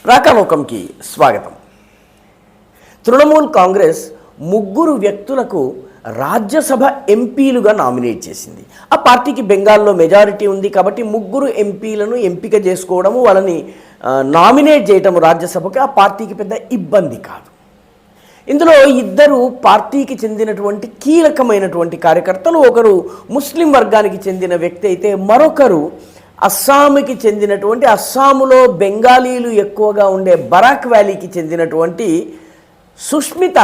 రాకాలోకంకి స్వాగతం. తృణమూల్ కాంగ్రెస్ ముగ్గురు వ్యక్తులకు రాజ్యసభ ఎంపీలుగా నామినేట్ చేసింది. ఆ పార్టీకి బెంగాల్లో మెజారిటీ ఉంది కాబట్టి ముగ్గురు ఎంపీలను ఎంపిక చేసుకోవడము, వాళ్ళని నామినేట్ చేయటం రాజ్యసభకి ఆ పార్టీకి పెద్ద ఇబ్బంది కాదు. ఇందులో ఇద్దరు పార్టీకి చెందినటువంటి కీలకమైనటువంటి కార్యకర్తలు, ఒకరు ముస్లిం వర్గానికి చెందిన వ్యక్తి అయితే మరొకరు అస్సాంకి చెందినటువంటి, అస్సాములో బెంగాలీలు ఎక్కువగా ఉండే బరాక్ వ్యాలీకి చెందినటువంటి సుష్మితా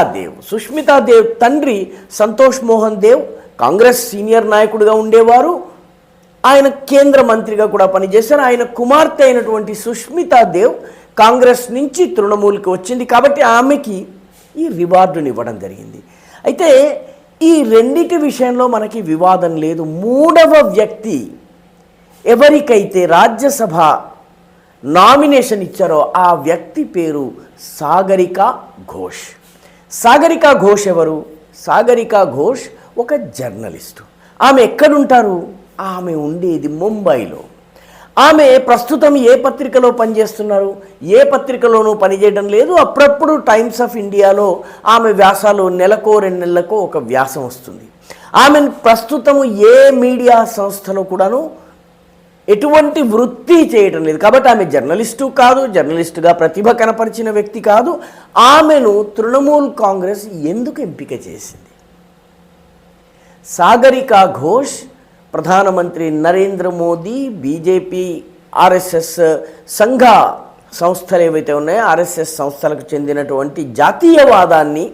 దేవ్ తండ్రి సంతోష్ మోహన్ దేవ్ కాంగ్రెస్ సీనియర్ నాయకుడిగా ఉండేవారు. ఆయన కేంద్ర మంత్రిగా కూడా పనిచేశారు. ఆయన కుమార్తె అయినటువంటి సుష్మితా దేవ్ కాంగ్రెస్ నుంచి తృణమూల్కి వచ్చింది కాబట్టి ఆమెకి ఈ రివార్డుని ఇవ్వడం జరిగింది. అయితే ఈ రెండిటి విషయంలో మనకి వివాదం లేదు. మూడవ వ్యక్తి ఎవరికైతే రాజ్యసభ నామినేషన్ ఇచ్చారో ఆ వ్యక్తి పేరు సాగరికా ఘోష్. సాగరికా ఘోష్ ఎవరు? సాగరికా ఘోష్ ఒక జర్నలిస్టు. ఆమె ఎక్కడుంటారు? ఆమె ఉండేది ముంబైలో. ఆమె ప్రస్తుతం ఏ పత్రికలో పనిచేస్తున్నారు? ఏ పత్రికలోనూ పనిచేయడం లేదు. అప్పుడప్పుడు టైమ్స్ ఆఫ్ ఇండియాలో ఆమె వ్యాసాలు నెలకో 2 నెలలకో ఒక వ్యాసం వస్తుంది. ఆమె ప్రస్తుతము ఏ మీడియా సంస్థలో కూడాను ఎటువంటి వృత్తి చేయటం లేదు కాబట్టి ఆమె జర్నలిస్టు కాదు, జర్నలిస్టుగా ప్రతిభ కనపరిచిన వ్యక్తి కాదు. ఆమెను తృణమూల్ కాంగ్రెస్ ఎందుకు ఎంపిక చేసింది? సాగరికా ఘోష్ ప్రధానమంత్రి నరేంద్ర మోదీ, బీజేపీ, ఆర్ఎస్ఎస్ సంఘ సంస్థలు ఏవైతే ఉన్నాయో ఆర్ఎస్ఎస్ సంస్థలకు చెందినటువంటి జాతీయవాదాన్ని,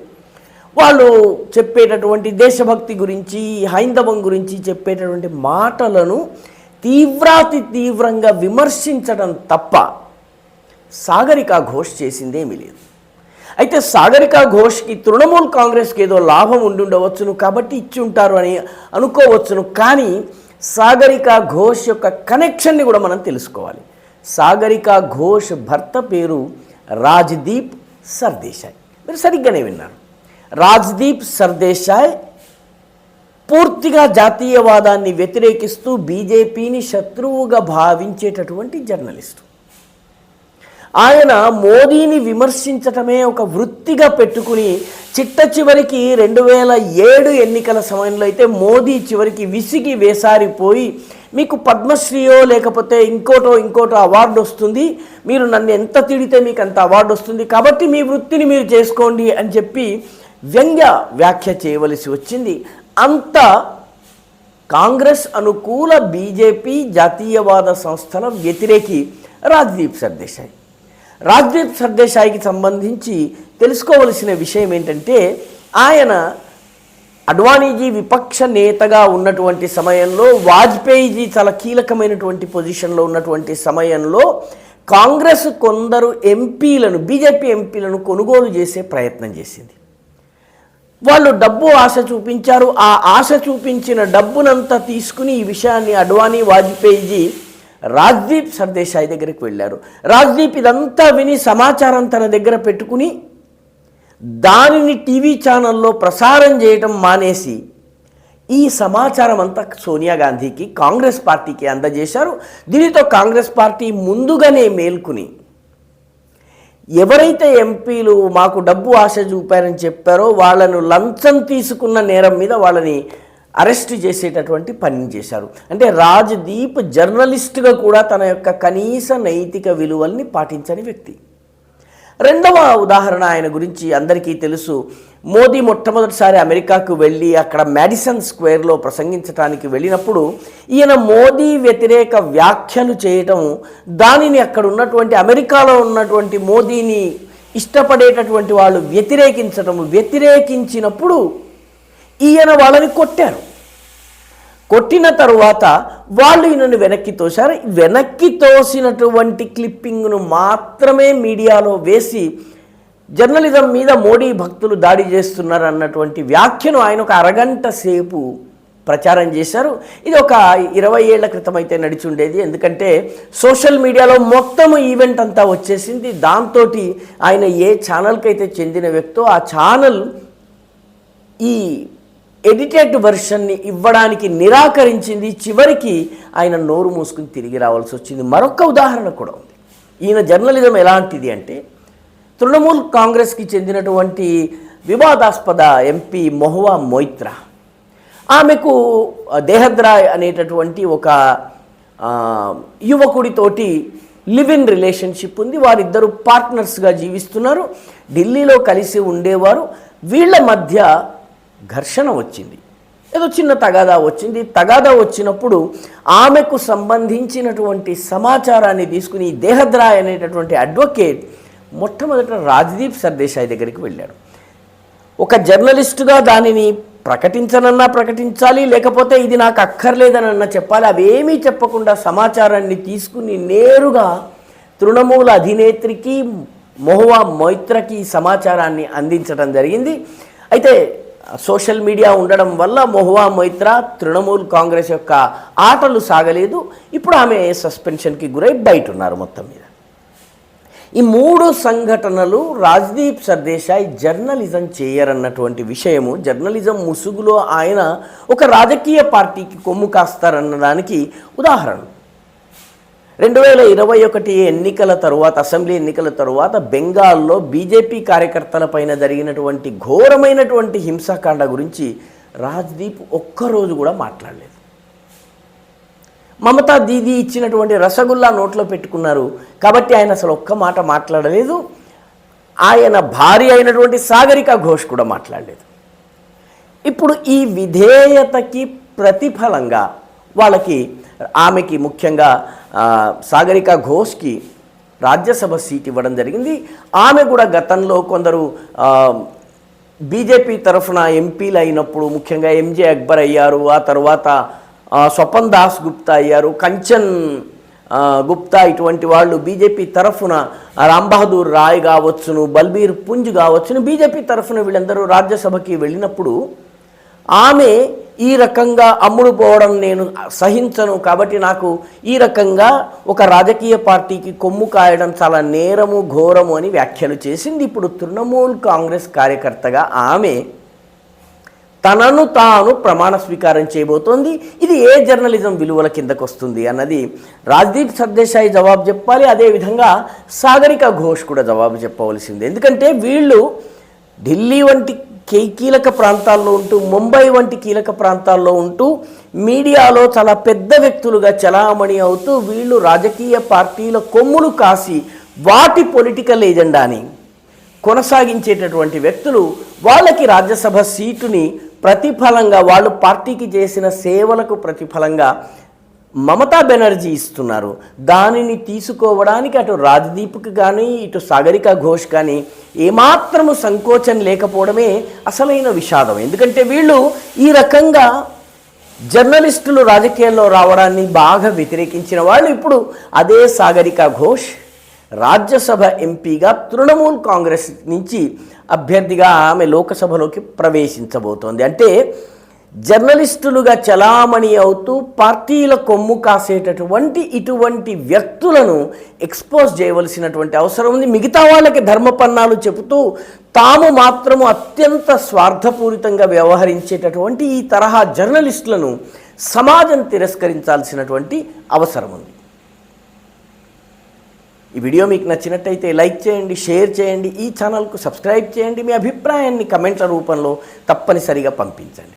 వాళ్ళు చెప్పేటటువంటి దేశభక్తి గురించి, హైందవం గురించి చెప్పేటటువంటి మాటలను తీవ్రంగా విమర్శించడం తప్ప సాగరికా ఘోష్ చేసిందేమీ లేదు. అయితే సాగరికా ఘోష్కి తృణమూల్ కాంగ్రెస్కి ఏదో లాభం ఉండుండవచ్చును కాబట్టి ఇచ్చి ఉంటారు అని అనుకోవచ్చును. కానీ సాగరికా ఘోష్ యొక్క కనెక్షన్ని కూడా మనం తెలుసుకోవాలి. సాగరికా ఘోష్ భర్త పేరు రాజ్దీప్ సర్దేశాయ్. మీరు సరిగ్గానే విన్నారు. రాజ్దీప్ సర్దేశాయ్ పూర్తిగా జాతీయవాదాన్ని వ్యతిరేకిస్తూ బీజేపీని శత్రువుగా భావించేటటువంటి జర్నలిస్టు. ఆయన మోదీని విమర్శించటమే ఒక వృత్తిగా పెట్టుకుని చివరికి 2007 ఎన్నికల సమయంలో అయితే మోదీ చివరికి విసిగి వేసారిపోయి, మీకు పద్మశ్రీయో లేకపోతే ఇంకోటో అవార్డు వస్తుంది, మీరు నన్ను ఎంత తిడితే మీకు అంత అవార్డు వస్తుంది, కాబట్టి మీ వృత్తిని మీరు చేసుకోండి అని చెప్పి వ్యంగ్య వ్యాఖ్య చేయవలసి వచ్చింది. అంత కాంగ్రెస్ అనుకూల బీజేపీ జాతీయవాద సంస్థల వ్యతిరేకి రాజ్దీప్ సర్దేశాయ్. రాజ్దీప్ సర్దేశాయ్కి సంబంధించి తెలుసుకోవలసిన విషయం ఏంటంటే, ఆయన అడ్వాణీజీ విపక్ష నేతగా ఉన్నటువంటి సమయంలో, వాజ్పేయిజీ చాలా కీలకమైనటువంటి పొజిషన్లో ఉన్నటువంటి సమయంలో కాంగ్రెస్ కొందరు ఎంపీలను, బీజేపీ ఎంపీలను కొనుగోలు చేసే ప్రయత్నం చేసింది. వాళ్ళు డబ్బు ఆశ చూపించారు. ఆ ఆశ చూపించిన డబ్బునంతా తీసుకుని ఈ విషయాన్ని అడ్వాణీ, వాజ్పేయిజీ రాజ్దీప్ సర్దేశాయ్ దగ్గరికి వెళ్ళారు. రాజ్దీప్ ఇదంతా విని సమాచారం తన దగ్గర పెట్టుకుని దానిని టీవీ ఛానల్లో ప్రసారం చేయటం మానేసి ఈ సమాచారం అంతా సోనియా గాంధీకి, కాంగ్రెస్ పార్టీకి అందజేశారు. దీనితో కాంగ్రెస్ పార్టీ ముందుగానే మేల్కొని ఎవరైతే ఎంపీలు మాకు డబ్బు ఆశ చూపారని చెప్పారో వాళ్ళను లంచం తీసుకున్న నేరం మీద వాళ్ళని అరెస్ట్ చేసేటటువంటి పని చేశారు. అంటే రాజ్దీప్ జర్నలిస్టుగా కూడా తన యొక్క కనీస నైతిక విలువల్ని పాటించని వ్యక్తి. రెండవ ఉదాహరణ ఆయన గురించి అందరికీ తెలుసు. మోదీ మొట్టమొదటిసారి అమెరికాకు వెళ్ళి అక్కడ మ్యాడిసన్ స్క్వేర్లో ప్రసంగించడానికి వెళ్ళినప్పుడు ఈయన మోదీ వ్యతిరేక వ్యాఖ్యలు చేయటం, దానిని అక్కడ ఉన్నటువంటి అమెరికాలో ఉన్నటువంటి మోదీని ఇష్టపడేటటువంటి వాళ్ళు వ్యతిరేకించినప్పుడు ఈయన వాళ్ళని కొట్టారు. కొట్టిన తరువాత వాళ్ళు ఈయనను వెనక్కి తోశారు. వెనక్కి తోసినటువంటి క్లిప్పింగ్ను మాత్రమే మీడియాలో వేసి జర్నలిజం మీద మోడీ భక్తులు దాడి చేస్తున్నారు అన్నటువంటి వ్యాఖ్యను ఆయన ఒక అరగంట సేపు ప్రచారం చేశారు. ఇది ఒక 20 ఏళ్ల క్రితం అయితే నడిచి ఉండేది. ఎందుకంటే సోషల్ మీడియాలో మొత్తం ఈవెంట్ అంతా వచ్చేసింది. దాంతో ఆయన ఏ ఛానల్కి అయితే చెందిన వ్యక్తో ఆ ఛానల్ ఈ ఎడిటెడ్ వెర్షన్ని ఇవ్వడానికి నిరాకరించింది. చివరికి ఆయన నోరు మూసుకుని తిరిగి రావాల్సి వచ్చింది. మరొక ఉదాహరణ కూడా ఉంది. ఈయన జర్నలిజం ఎలాంటిది అంటే, తృణమూల్ కాంగ్రెస్కి చెందినటువంటి వివాదాస్పద ఎంపీ మహువా మొయిత్రా, ఆమెకు దేహద్రాయ్ అనేటటువంటి ఒక యువకుడితోటి లివ్ ఇన్ రిలేషన్షిప్ ఉంది. వారిద్దరూ పార్ట్నర్స్గా జీవిస్తున్నారు, ఢిల్లీలో కలిసి ఉండేవారు. వీళ్ళ మధ్య ఘర్షణ వచ్చింది, ఏదో చిన్న తగాదా వచ్చింది. తగాదా వచ్చినప్పుడు ఆమెకు సంబంధించినటువంటి సమాచారాన్ని తీసుకుని దేహద్రాయ్ అనేటటువంటి అడ్వకేట్ మొట్టమొదట రాజ్దీప్ సర్దేశాయ్ దగ్గరికి వెళ్ళాడు. ఒక జర్నలిస్టుగా దానిని ప్రకటించనన్నా ప్రకటించాలి, లేకపోతే ఇది నాకు అక్కర్లేదనన్నా చెప్పాలి. అవేమీ చెప్పకుండా సమాచారాన్ని తీసుకుని నేరుగా తృణమూల అధినేత్రికి మహువా మొయిత్రాకి సమాచారాన్ని అందించడం జరిగింది. అయితే సోషల్ మీడియా ఉండడం వల్ల మహువా మొయిత్రా తృణమూల్ కాంగ్రెస్ యొక్క ఆటలు సాగలేదు. ఇప్పుడు ఆమె సస్పెన్షన్కి గురై బయట ఉన్నారు. మొత్తం మీద ఈ 3 సంఘటనలు రాజ్దీప్ సర్దేశాయ్ జర్నలిజం చేయరన్నటువంటి విషయము, జర్నలిజం ముసుగులో ఆయన ఒక రాజకీయ పార్టీకి కొమ్ము కాస్తారన్నదానికి ఉదాహరణ. 2021 ఎన్నికల తరువాత, అసెంబ్లీ ఎన్నికల తరువాత బెంగాల్లో బీజేపీ కార్యకర్తల పైన జరిగినటువంటి ఘోరమైనటువంటి హింసాకాండ గురించి రాజ్దీప్ ఒక్కరోజు కూడా మాట్లాడలేదు. మమతా దీదీ ఇచ్చినటువంటి రసగుల్లా నోట్లో పెట్టుకున్నారు కాబట్టి ఆయన అసలు ఒక్క మాట మాట్లాడలేదు. ఆయన భార్య అయినటువంటి సాగరిక ఘోష్ కూడా మాట్లాడలేదు. ఇప్పుడు ఈ విధేయతకి ప్రతిఫలంగా ఆమెకి ముఖ్యంగా సాగరిక ఘోష్కి రాజ్యసభ సీట్ ఇవ్వడం జరిగింది. ఆమె కూడా గతంలో కొందరు బీజేపీ తరఫున ఎంపీలు అయినప్పుడు, ముఖ్యంగా ఎంజే అక్బర్ అయ్యారు, ఆ తర్వాత స్వపన్ దాస్ గుప్తా అయ్యారు, కంచన్ గుప్తా, ఇటువంటి వాళ్ళు బీజేపీ తరఫున, రామ్ బహదూర్ రాయ్ కావచ్చును, బల్బీర్ పుంజ్ కావచ్చును, బీజేపీ తరఫున వీళ్ళందరూ రాజ్యసభకి వెళ్ళినప్పుడు ఆమె ఈ రకంగా అమ్ముడు పోవడం నేను సహించను, కాబట్టి నాకు ఈ రకంగా ఒక రాజకీయ పార్టీకి కొమ్ము కాయడం చాలా నేరము, ఘోరము అని వ్యాఖ్యలు చేసింది. ఇప్పుడు తృణమూల్ కాంగ్రెస్ కార్యకర్తగా ఆమె తనను తాను ప్రమాణ స్వీకారం చేయబోతోంది. ఇది ఏ జర్నలిజం విలువల కిందకు వస్తుంది అన్నది రాజ్దీప్ సర్దేశాయ్ జవాబు చెప్పాలి. అదేవిధంగా సాగరిక ఘోష్ కూడా జవాబు చెప్పవలసింది. ఎందుకంటే వీళ్ళు ఢిల్లీ వంటి కీలక ప్రాంతాల్లో ఉంటూ, ముంబై వంటి కీలక ప్రాంతాల్లో ఉంటూ, మీడియాలో చాలా పెద్ద వ్యక్తులుగా చలామణి అవుతూ, వీళ్ళు రాజకీయ పార్టీల కొమ్ములు కాసి వాటి పొలిటికల్ ఎజెండాని కొనసాగించేటటువంటి వ్యక్తులు. వాళ్ళకి రాజ్యసభ సీటుని ప్రతిఫలంగా, వాళ్ళు పార్టీకి చేసిన సేవలకు ప్రతిఫలంగా మమతా బెనర్జీ ఇస్తున్నారు. దానిని తీసుకోవడానికి అటు రాజ్దీప్కి కానీ ఇటు సాగరిక ఘోష్ కానీ ఏమాత్రము సంకోచం లేకపోవడమే అసలైన విషాదం. ఎందుకంటే వీళ్ళు ఈ రకంగా జర్నలిస్టులు రాజకీయాల్లో రావడాన్ని బాగా వ్యతిరేకించిన వాళ్ళు. ఇప్పుడు అదే సాగరిక ఘోష్ రాజ్యసభ ఎంపీగా తృణమూల్ కాంగ్రెస్ నుంచి అభ్యర్థిగా ఆమె లోకసభలోకి ప్రవేశించబోతోంది. అంటే జర్నలిస్టులుగా చలామణి అవుతూ పార్టీల కొమ్ము కాసేటటువంటి ఇటువంటి వ్యక్తులను ఎక్స్పోజ్ చేయవలసినటువంటి అవసరం ఉంది. మిగతా వాళ్ళకి ధర్మపన్నాలు చెబుతూ తాము మాత్రము అత్యంత స్వార్థపూరితంగా వ్యవహరించేటటువంటి ఈ తరహా జర్నలిస్టులను సమాజం తిరస్కరించాల్సినటువంటి అవసరం ఉంది. ఈ వీడియో మీకు నచ్చినట్టయితే లైక్ చేయండి, షేర్ చేయండి, ఈ ఛానల్కు సబ్స్క్రైబ్ చేయండి. మీ అభిప్రాయాన్ని కమెంట్ల రూపంలో తప్పనిసరిగా పంపించండి.